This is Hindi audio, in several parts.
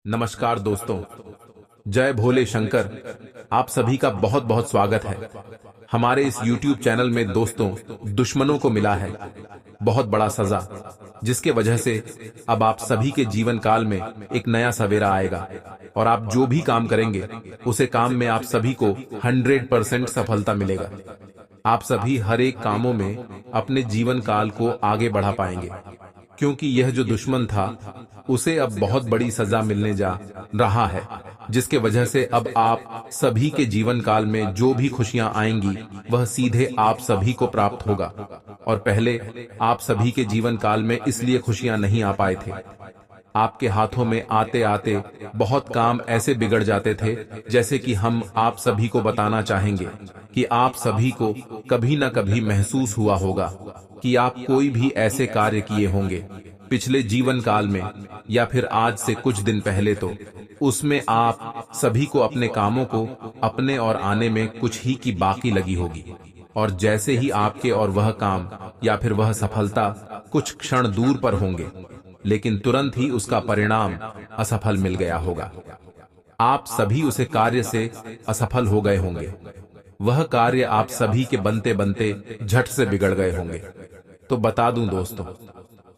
नमस्कार दोस्तों, जय भोले शंकर। आप सभी का बहुत बहुत स्वागत है हमारे इस YouTube चैनल में। दोस्तों, दुश्मनों को मिला है बहुत बड़ा सजा, जिसके वजह से अब आप सभी के जीवन काल में एक नया सवेरा आएगा और आप जो भी काम करेंगे उसे काम में आप सभी को 100% सफलता मिलेगा। आप सभी हर एक कामों में अपने जीवन काल को आगे बढ़ा पाएंगे, क्योंकि यह जो दुश्मन था उसे अब बहुत बड़ी सजा मिलने जा रहा है, जिसके वजह से अब आप सभी के जीवन काल में जो भी खुशियां आएंगी वह सीधे आप सभी को प्राप्त होगा। और पहले आप सभी के जीवन काल में इसलिए खुशियां नहीं आ पाए थे, आपके हाथों में आते आते बहुत काम ऐसे बिगड़ जाते थे, जैसे कि हम आप सभी को बताना चाहेंगे कि आप सभी को कभी न कभी महसूस हुआ होगा कि आप कोई भी ऐसे कार्य किए होंगे पिछले जीवन काल में या फिर आज से कुछ दिन पहले, तो उसमें आप सभी को अपने कामों को अपने और आने में कुछ ही की बाकी लगी होगी, और जैसे ही आपके और वह काम या फिर वह सफलता कुछ क्षण दूर पर होंगे, लेकिन तुरंत ही उसका परिणाम असफल मिल गया होगा। आप सभी उसे कार्य से असफल हो गए होंगे, वह कार्य आप सभी के बनते बनते झट से बिगड़ गए होंगे। तो बता दूं दोस्तों,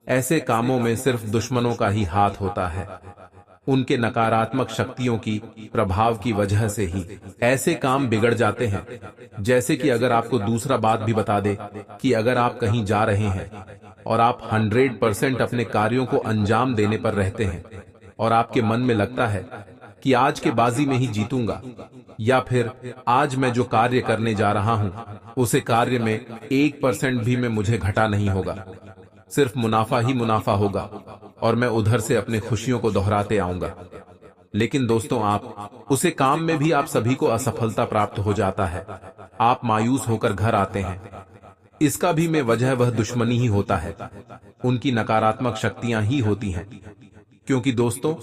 ऐसे कामों में सिर्फ दुश्मनों का ही हाथ होता है। उनके नकारात्मक शक्तियों की प्रभाव की वजह से ही ऐसे काम बिगड़ जाते हैं। जैसे कि अगर आपको दूसरा बात भी बता दे कि अगर आप कहीं जा रहे हैं और आप 100% अपने कार्यों को अंजाम देने पर रहते हैं और आपके मन में लगता है कि आज के बाजी में ही जीतूंगा, या फिर आज मैं जो कार्य करने जा रहा हूं उसे कार्य में 1% भी में मुझे घाटा नहीं होगा, सिर्फ मुनाफा ही मुनाफा होगा और मैं उधर से अपने खुशियों को दोहराते आऊंगा। लेकिन दोस्तों, आप उसे काम में भी आप सभी को असफलता प्राप्त हो जाता है, आप मायूस होकर घर आते हैं। इसका भी में वजह वह दुश्मनी ही होता है, उनकी नकारात्मक शक्तियां ही होती हैं। क्योंकि दोस्तों,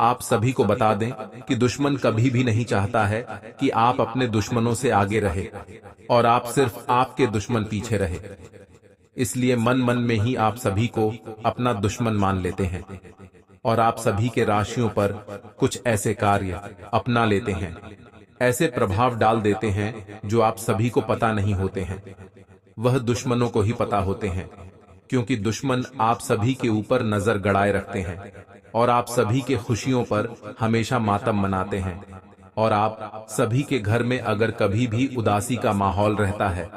आप सभी को बता दें कि दुश्मन कभी भी नहीं चाहता है कि आप अपने दुश्मनों से आगे रहे और आप सिर्फ आपके दुश्मन पीछे रहे। इसलिए मन मन में ही आप सभी को अपना दुश्मन मान लेते हैं और आप सभी के राशियों पर कुछ ऐसे कार्य अपना लेते हैं, ऐसे प्रभाव डाल देते हैं जो आप सभी को पता नहीं होते हैं, वह दुश्मनों को ही पता होते हैं। क्योंकि दुश्मन आप सभी के ऊपर नजर गड़ाए रखते हैं और आप सभी के खुशियों पर हमेशा मातम मनाते हैं, और आप सभी के घर में अगर कभी भी उदासी का माहौल रहता है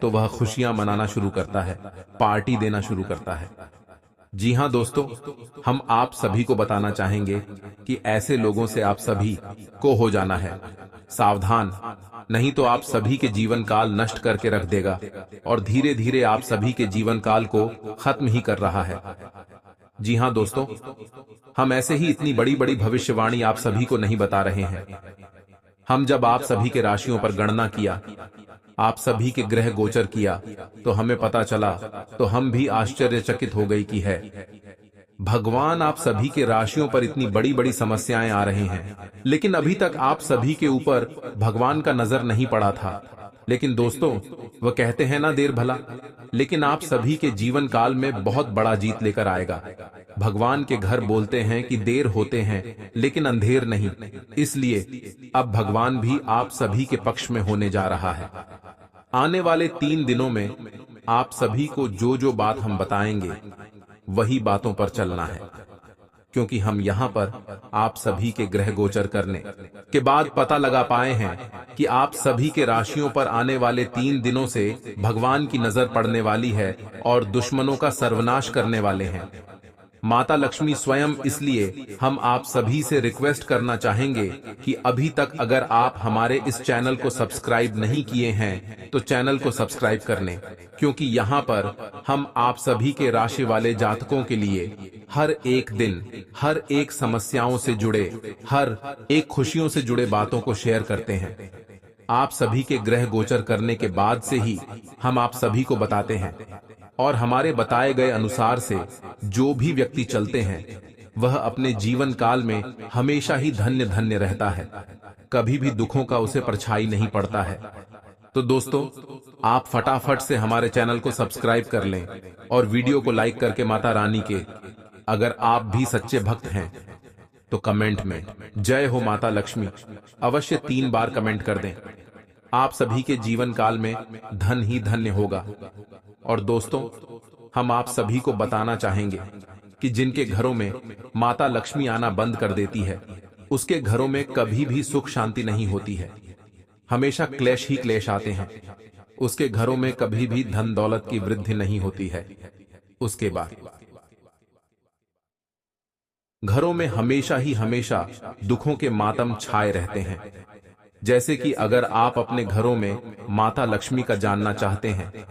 तो वह खुशियां मनाना शुरू करता है, पार्टी देना शुरू करता है। जी हां दोस्तों, हम आप सभी को बताना चाहेंगे कि ऐसे लोगों से आप सभी को हो जाना है सावधान, नहीं तो आप सभी के जीवन काल नष्ट करके रख देगा और धीरे धीरे आप सभी के जीवन काल को खत्म ही कर रहा है। जी हां दोस्तों, हम ऐसे ही इतनी बड़ी बड़ी भविष्यवाणी आप सभी को नहीं बता रहे हैं। हम जब आप सभी के राशियों पर गणना किया, आप सभी के ग्रह गोचर किया, तो हमें पता चला, तो हम भी आश्चर्यचकित हो गई कि है भगवान आप सभी के राशियों पर इतनी बड़ी बड़ी समस्याएं आ रही हैं, लेकिन अभी तक आप सभी के ऊपर भगवान का नजर नहीं पड़ा था। लेकिन दोस्तों, वह कहते हैं ना, देर भला, लेकिन आप सभी के जीवन काल में बहुत बड़ा जीत लेकर आएगा। भगवान के घर बोलते हैं कि देर होते हैं लेकिन अंधेर नहीं, इसलिए अब भगवान भी आप सभी के पक्ष में होने जा रहा है। आने वाले 3 दिनों में आप सभी को जो जो बात हम बताएंगे वही बातों पर चलना है, क्योंकि हम यहाँ पर आप सभी के ग्रह गोचर करने के बाद पता लगा पाए हैं कि आप सभी के राशियों पर आने वाले 3 दिनों से भगवान की नजर पड़ने वाली है और दुश्मनों का सर्वनाश करने वाले हैं माता लक्ष्मी स्वयं। इसलिए हम आप सभी से रिक्वेस्ट करना चाहेंगे कि अभी तक अगर आप हमारे इस चैनल को सब्सक्राइब नहीं किए हैं तो चैनल को सब्सक्राइब कर लें, क्योंकि यहाँ पर हम आप सभी के राशि वाले जातकों के लिए हर एक दिन हर एक समस्याओं से जुड़े, हर एक खुशियों से जुड़े बातों को शेयर करते हैं। आप सभी के ग्रह गोचर करने के बाद से ही हम आप सभी को बताते हैं, और हमारे बताए गए अनुसार से जो भी व्यक्ति चलते हैं वह अपने जीवन काल में हमेशा ही धन्य धन्य रहता है, कभी भी दुखों का उसे परछाई नहीं पड़ता है। तो दोस्तों, आप फटाफट से हमारे चैनल को सब्सक्राइब कर लें और वीडियो को लाइक करके माता रानी के, अगर आप भी सच्चे भक्त हैं तो कमेंट में जय हो माता लक्ष्मी अवश्य 3 बार कमेंट कर दें। आप सभी के जीवन काल में धन ही धन्य होगा। और दोस्तों, हम आप सभी को बताना चाहेंगे कि जिनके घरों में माता लक्ष्मी आना बंद कर देती है, उसके घरों में कभी भी सुख शांति नहीं होती है। हमेशा क्लेश ही क्लेश आते हैं। उसके घरों में कभी भी धन दौलत की वृद्धि नहीं होती है। उसके बाद घरों में हमेशा दुखों के मातम छाए रहते हैं। जैसे कि अगर आप अपने घरों में माता लक्ष्मी का जानना चाहते हैं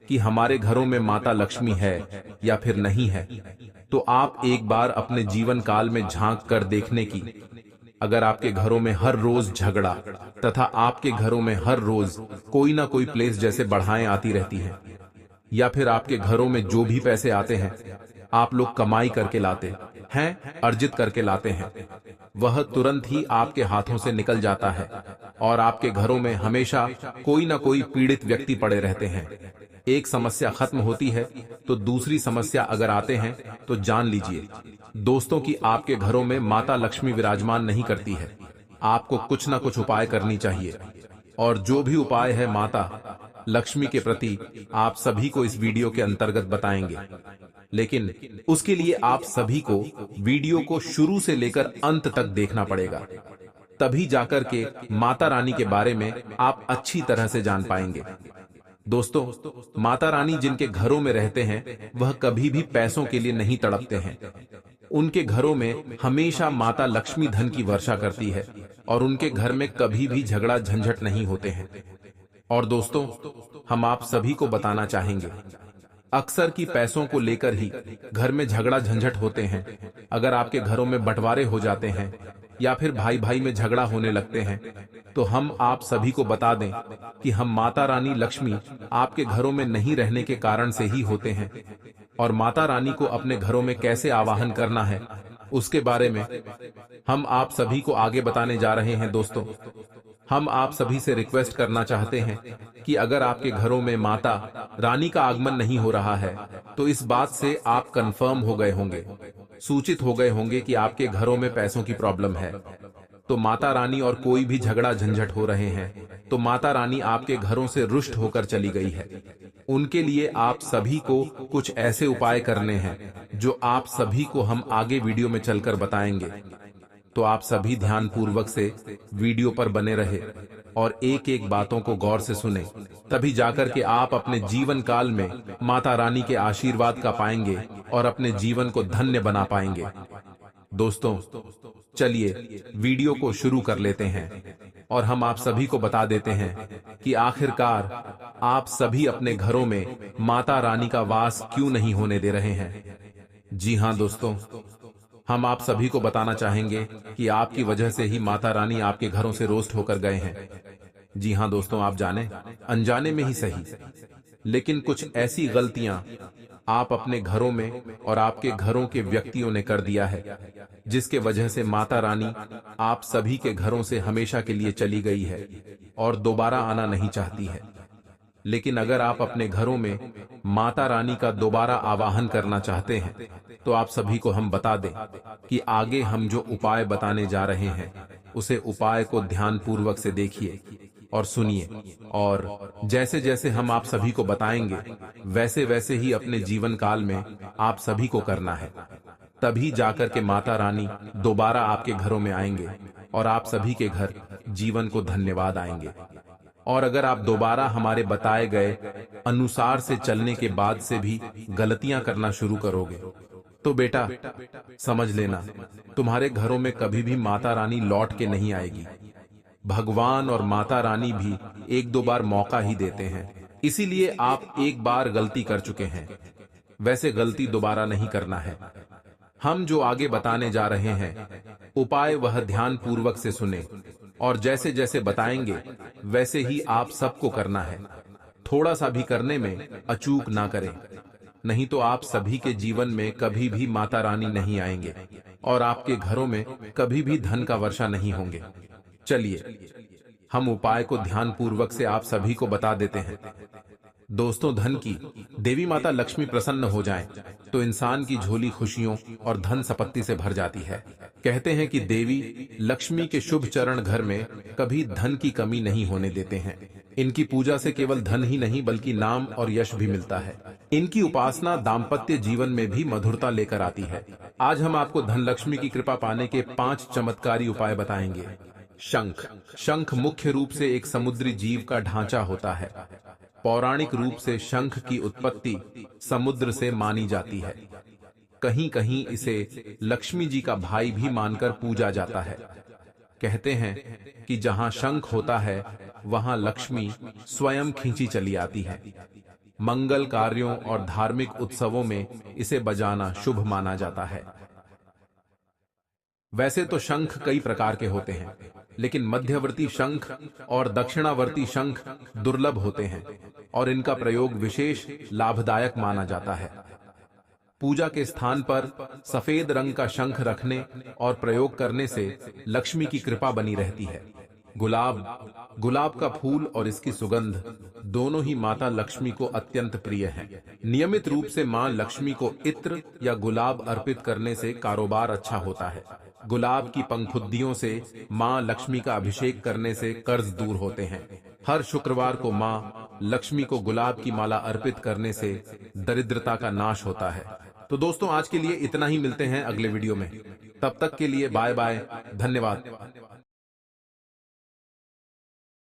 कि हमारे घरों में माता लक्ष्मी है या फिर नहीं है, तो आप एक बार अपने जीवन काल में झांक कर देखने की। अगर आपके घरों में हर रोज झगड़ा तथा आपके घरों में हर रोज कोई ना कोई प्लेस जैसे बढ़ाएं आती रहती हैं, या फिर आपके घरों में जो भी पैसे आते हैं आप लोग कमाई करके लाते हैं, अर्जित करके लाते हैं, वह तुरंत ही आपके हाथों से निकल जाता है और आपके घरों में हमेशा कोई ना कोई पीड़ित व्यक्ति पड़े रहते हैं। एक समस्या खत्म होती है तो दूसरी समस्या अगर आते हैं तो जान लीजिए दोस्तों कि आपके घरों में माता लक्ष्मी विराजमान नहीं करती है। आपको कुछ ना कुछ उपाय करनी चाहिए, और जो भी उपाय है माता लक्ष्मी के प्रति आप सभी को इस वीडियो के अंतर्गत बताएंगे। लेकिन उसके लिए आप सभी को वीडियो को शुरू से लेकर अंत तक देखना पड़ेगा, तभी जाकर के माता रानी के बारे में आप अच्छी तरह से जान पाएंगे। दोस्तों, माता रानी जिनके घरों में रहते हैं वह कभी भी पैसों के लिए नहीं तड़पते हैं। उनके घरों में हमेशा माता लक्ष्मी धन की वर्षा करती है और उनके घर में कभी भी झगड़ा झंझट नहीं होते हैं। और दोस्तों, हम आप सभी को बताना चाहेंगे, अक्सर की पैसों को लेकर ही घर में झगड़ा झंझट होते हैं। अगर आपके घरों में बंटवारे हो जाते हैं या फिर भाई भाई में झगड़ा होने लगते हैं, तो हम आप सभी को बता दें कि हम माता रानी लक्ष्मी आपके घरों में नहीं रहने के कारण से ही होते हैं। और माता रानी को अपने घरों में कैसे आवाहन करना है उसके बारे में हम आप सभी को आगे बताने जा रहे हैं। दोस्तों, हम आप सभी से रिक्वेस्ट करना चाहते हैं कि अगर आपके घरों में माता रानी का आगमन नहीं हो रहा है तो इस बात से आप कंफर्म हो गए होंगे, सूचित हो गए होंगे कि आपके घरों में पैसों की प्रॉब्लम है। तो माता रानी और कोई भी झगड़ा झंझट हो रहे हैं तो माता रानी आपके घरों से रुष्ट होकर चली गई है। उनके लिए आप सभी को कुछ ऐसे उपाय करने हैं जो आप सभी को हम आगे वीडियो में चलकर बताएंगे। तो आप सभी ध्यान पूर्वक से वीडियो पर बने रहे और एक एक बातों को गौर से सुने, तभी जाकर के आप अपने जीवन काल में माता रानी के आशीर्वाद का पाएंगे और अपने जीवन को धन्य बना पाएंगे। दोस्तों, चलिए वीडियो को शुरू कर लेते हैं और हम आप सभी को बता देते हैं कि आखिरकार आप सभी अपने घरों में माता रानी का वास क्यों नहीं होने दे रहे हैं। जी हां दोस्तों, हम आप सभी को बताना चाहेंगे कि आपकी वजह से ही माता रानी आपके घरों से रोस्ट होकर गए हैं। जी हां दोस्तों, आप जाने अनजाने में ही सही, लेकिन कुछ ऐसी गलतियां आप अपने घरों में और आपके घरों के व्यक्तियों ने कर दिया है जिसके वजह से माता रानी आप सभी के घरों से हमेशा के लिए चली गई है और दोबारा आना नहीं चाहती है। लेकिन अगर आप अपने घरों में माता रानी का दोबारा आवाहन करना चाहते हैं तो आप सभी को हम बता दें कि आगे हम जो उपाय बताने जा रहे हैं उसे उपाय को ध्यान पूर्वक से देखिए और सुनिए, और जैसे जैसे हम आप सभी को बताएंगे वैसे वैसे ही अपने जीवन काल में आप सभी को करना है। तभी जाकर के माता रानी दोबारा आपके घरों में आएंगे और आप सभी के घर जीवन को धन्यवाद आएंगे। और अगर आप दोबारा हमारे बताए गए अनुसार से चलने के बाद से भी गलतियां करना शुरू करोगे तो बेटा समझ लेना, तुम्हारे घरों में कभी भी माता रानी लौट के नहीं आएगी। भगवान और माता रानी भी एक दो बार मौका ही देते हैं, इसीलिए आप एक बार गलती कर चुके हैं, वैसे गलती दोबारा नहीं करना है। हम जो आगे बताने जा रहे हैं उपाय वह ध्यान पूर्वक से सुने और जैसे जैसे बताएंगे वैसे ही आप सबको करना है। थोड़ा सा भी करने में अचूक ना करें, नहीं तो आप सभी के जीवन में कभी भी माता रानी नहीं आएंगे और आपके घरों में कभी भी धन का वर्षा नहीं होंगे। चलिए हम उपाय को ध्यान पूर्वक से आप सभी को बता देते हैं। दोस्तों, धन की देवी माता लक्ष्मी प्रसन्न हो जाएं, तो इंसान की झोली खुशियों और धन संपत्ति से भर जाती है। कहते हैं कि देवी लक्ष्मी के शुभ चरण घर में कभी धन की कमी नहीं होने देते हैं। इनकी पूजा से केवल धन ही नहीं बल्कि नाम और यश भी मिलता है। इनकी उपासना दाम्पत्य जीवन में भी मधुरता लेकर आती है। आज हम आपको धन लक्ष्मी की कृपा पाने के 5 चमत्कारी उपाय बताएंगे। शंख। शंख मुख्य रूप से एक समुद्री जीव का ढांचा होता है। पौराणिक रूप से शंख की उत्पत्ति समुद्र से मानी जाती है। कहीं कहीं इसे लक्ष्मी जी का भाई भी मानकर पूजा जाता है। कहते हैं कि जहां शंख होता है वहां लक्ष्मी स्वयं खींची चली आती है। मंगल कार्यों और धार्मिक उत्सवों में इसे बजाना शुभ माना जाता है। वैसे तो शंख कई प्रकार के होते हैं, लेकिन मध्यवर्ती शंख और दक्षिणावर्ती शंख दुर्लभ होते हैं और इनका प्रयोग विशेष लाभदायक माना जाता है। पूजा के स्थान पर सफेद रंग का शंख रखने और प्रयोग करने से लक्ष्मी की कृपा बनी रहती है। गुलाब। गुलाब का फूल और इसकी सुगंध दोनों ही माता लक्ष्मी को अत्यंत प्रिय हैं। नियमित रूप से मां लक्ष्मी को इत्र या गुलाब अर्पित करने से कारोबार अच्छा होता है। गुलाब की पंखुद्दियों से मां लक्ष्मी का अभिषेक करने से कर्ज दूर होते हैं। हर शुक्रवार को मां लक्ष्मी को गुलाब की माला अर्पित करने से दरिद्रता का नाश होता है। तो दोस्तों, आज के लिए इतना ही। मिलते हैं अगले वीडियो में। तब तक के लिए बाय बाय। धन्यवाद।